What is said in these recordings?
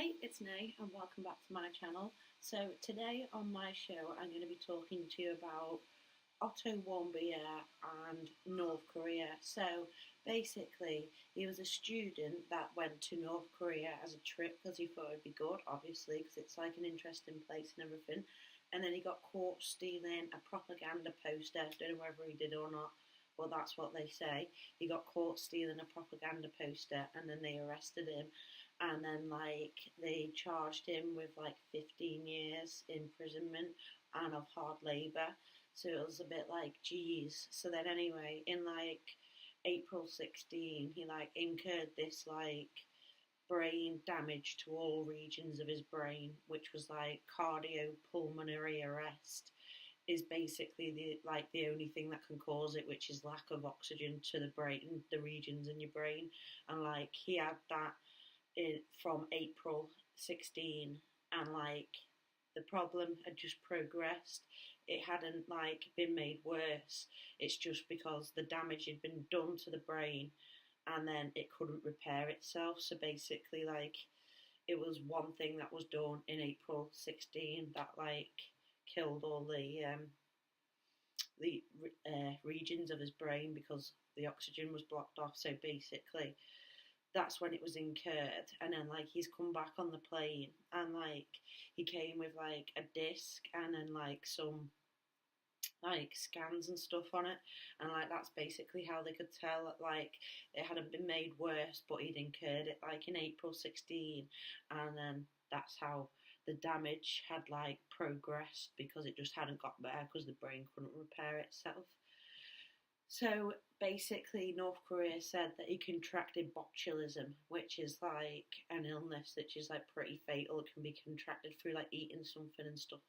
Hi, it's Nay and welcome back to my channel. So today on my show I'm going to be talking to you about Otto Warmbier and North Korea. So basically he was a student that went to North Korea as a trip because he thought it'd be good, obviously, because it's like an interesting place and everything. And then he got caught stealing a propaganda poster. Don't know whether he did or not, but that's what they say. He got caught stealing a propaganda poster and then they arrested him, and then they charged him with 15 years imprisonment and of hard labour. So it was a bit like, geez. So then anyway, in April 16, he incurred this brain damage to all regions of his brain, which was cardiopulmonary arrest is basically the only thing that can cause it, which is lack of oxygen to the brain, the regions in your brain. And he had that from April 16, and the problem had just progressed. It hadn't been made worse. It's just because the damage had been done to the brain and then it couldn't repair itself. So basically it was one thing that was done in April 16 that killed all the regions of his brain because the oxygen was blocked off. So basically that's when it was incurred. And then he's come back on the plane, and he came with a disc and then some scans and stuff on it, and that's basically how they could tell that it hadn't been made worse, but he'd incurred it in April 16, and then that's how the damage had progressed, because it just hadn't got better because the brain couldn't repair itself. So basically North Korea said that he contracted botulism, which is an illness which is pretty fatal. It can be contracted through eating something and stuff,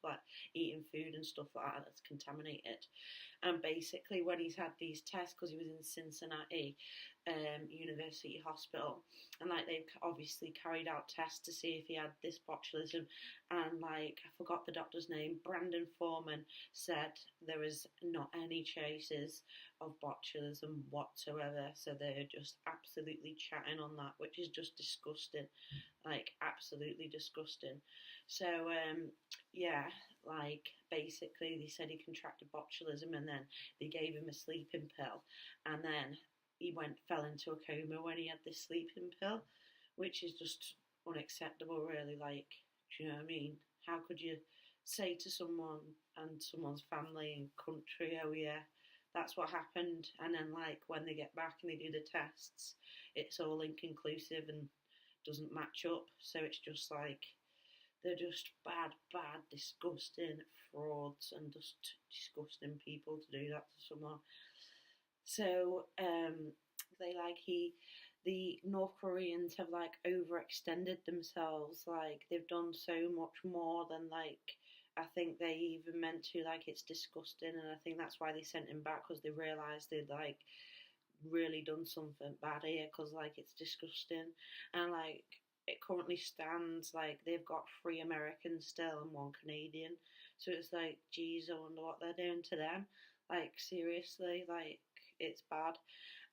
eating food and stuff like that that's contaminated. And basically when he's had these tests, because he was in Cincinnati University Hospital, and they've obviously carried out tests to see if he had this botulism, and I forgot the doctor's name, Brandon Foreman, said there was not any traces of botulism whatsoever. So they're just absolutely chatting on that, which is just disgusting, absolutely disgusting. So yeah, basically they said he contracted botulism, and then they gave him a sleeping pill, and then he fell into a coma when he had this sleeping pill, which is just unacceptable, really. Do you know what I mean? How could you say to someone and someone's family and country, oh yeah, that's what happened, and then when they get back and they do the tests, it's all inconclusive and doesn't match up. So it's just they're just bad, disgusting frauds and just disgusting people to do that to someone. So the North Koreans have overextended themselves. They've done so much more than I think they even meant to. It's disgusting, and I think that's why they sent him back, because they realised they'd really done something bad here, because it's disgusting. And it currently stands they've got 3 Americans still and 1 Canadian. So it's geez, I wonder what they're doing to them. Seriously, it's bad.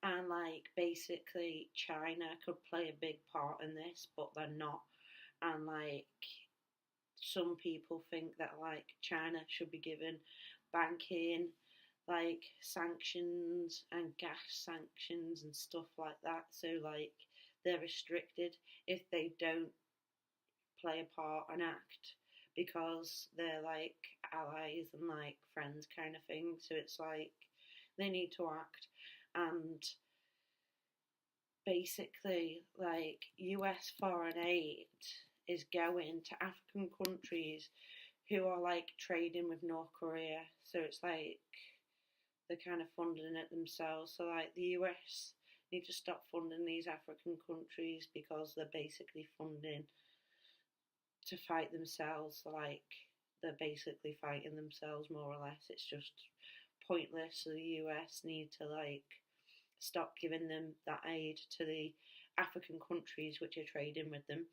And basically China could play a big part in this, but they're not. And some people think that China should be given banking sanctions and gas sanctions and stuff like that. So they're restricted if they don't play a part and act, because they're allies and friends kind of thing. So it's they need to act. And basically US foreign aid is going to African countries who are trading with North Korea. So it's they're kind of funding it themselves. So the US need to stop funding these African countries, because they're basically funding to fight themselves. They're basically fighting themselves, more or less. It's just pointless. So the US need to stop giving them that aid to the African countries which are trading with them.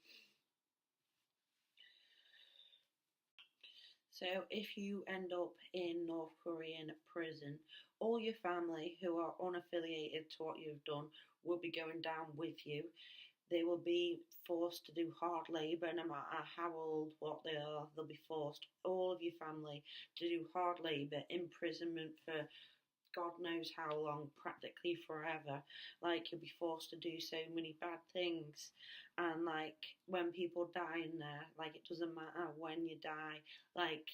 So if you end up in North Korean prison, all your family who are unaffiliated to what you've done will be going down with you. they will be forced to do hard labour no matter how old, what they are. They'll be forced, all of your family, to do hard labour, imprisonment for God knows how long, practically forever. Like, you'll be forced to do so many bad things. And like, when people die in there, like, it doesn't matter when you die. Like,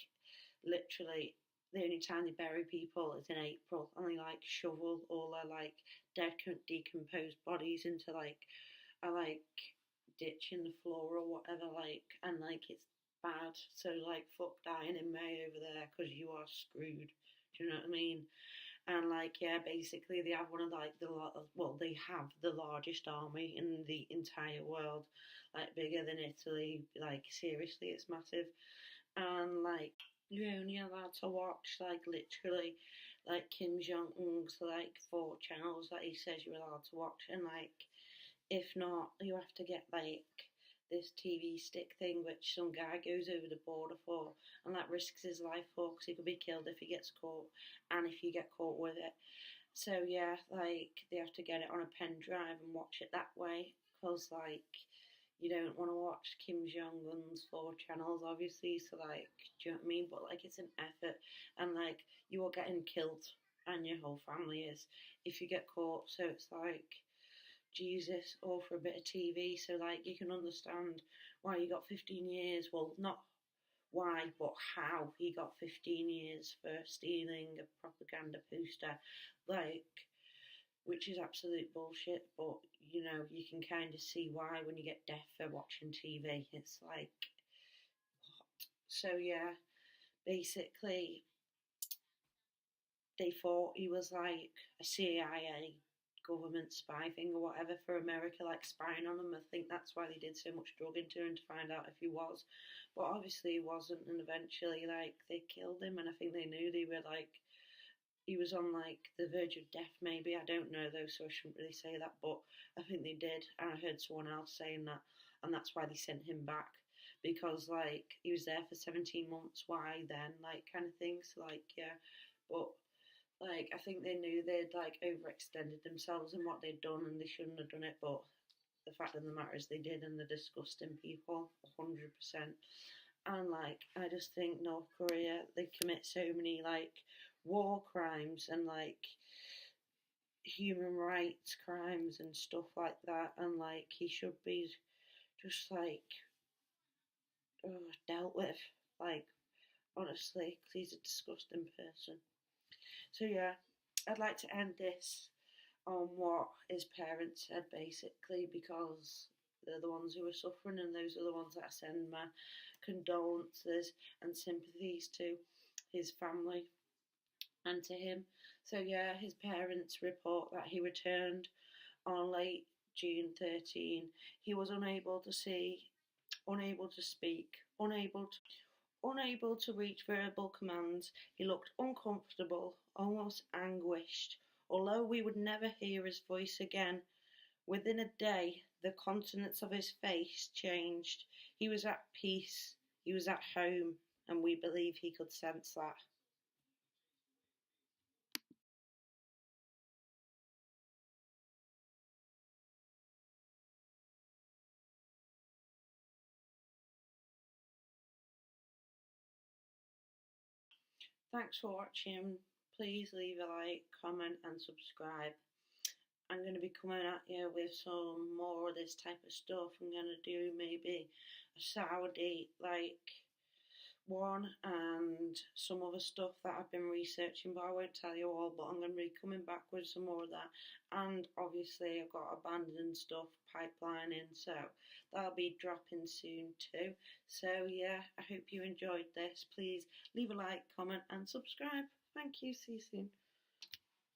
literally, the only time they bury people is in April, and they like shovel all their like dead, decomposed bodies into like a like ditch in the floor or whatever. Like, and like, it's bad. So like, fuck dying in May over there, because you are screwed. Do you know what I mean? And like, yeah, basically they have one of like they have the largest army in the entire world, like bigger than Italy. Like, seriously, it's massive. And like, you're only allowed to watch like literally like Kim Jong Un's like 4 channels that he says you're allowed to watch, and like, if not, you have to get like this TV stick thing, which some guy goes over the border for, and that risks his life for, because he could be killed if he gets caught, and if you get caught with it. So yeah, like, they have to get it on a pen drive and watch it that way, because like, you don't want to watch Kim Jong Un's 4 channels, obviously. So like, do you know what I mean? But like, it's an effort, and like, you are getting killed, and your whole family is, if you get caught. So it's like, Jesus, all for a bit of TV. So like, you can understand why he got 15 years. Well, not why, but how he got 15 years for stealing a propaganda poster, like, which is absolute bullshit. But you know, you can kind of see why when you get deaf for watching TV. It's like, what? So yeah, basically, they thought he was like a CIA government spy thing or whatever for America, like spying on them. I think that's why they did so much drug into him, to find out if he was. But obviously he wasn't, and eventually like, they killed him, and I think they knew they were like, he was on like the verge of death maybe. I don't know though, so I shouldn't really say that, but I think they did. And I heard someone else saying that, and that's why they sent him back, because like, he was there for 17 months, why then, like, kind of thing. So like, yeah. But like, I think they knew they'd like overextended themselves in what they'd done, and they shouldn't have done it. But the fact of the matter is they did, and they're disgusting people, 100%. And like, I just think North Korea, they commit so many like war crimes and like human rights crimes and stuff like that, and like, he should be just like, dealt with, like, honestly, because he's a disgusting person. So yeah, I'd like to end this on what his parents said, basically, because they're the ones who are suffering, and those are the ones that I send my condolences and sympathies to, his family and to him. So yeah, his parents report that he returned on late June 13. He was unable to see, unable to speak, unable to reach verbal commands. He looked uncomfortable, almost anguished. Although we would never hear his voice again, within a day the countenance of his face changed. He was at peace, he was at home, and we believe he could sense that. Thanks for watching. Please leave a like, comment, and subscribe. I'm going to be coming at you with some more of this type of stuff. I'm going to do maybe a Saudi like one, and some other stuff that I've been researching, but I won't tell you all. But I'm going to be coming back with some more of that, and obviously I've got abandoned stuff pipelining, so that'll be dropping soon too. So yeah, I hope you enjoyed this. Please leave a like, comment, and subscribe. Thank you. See you soon.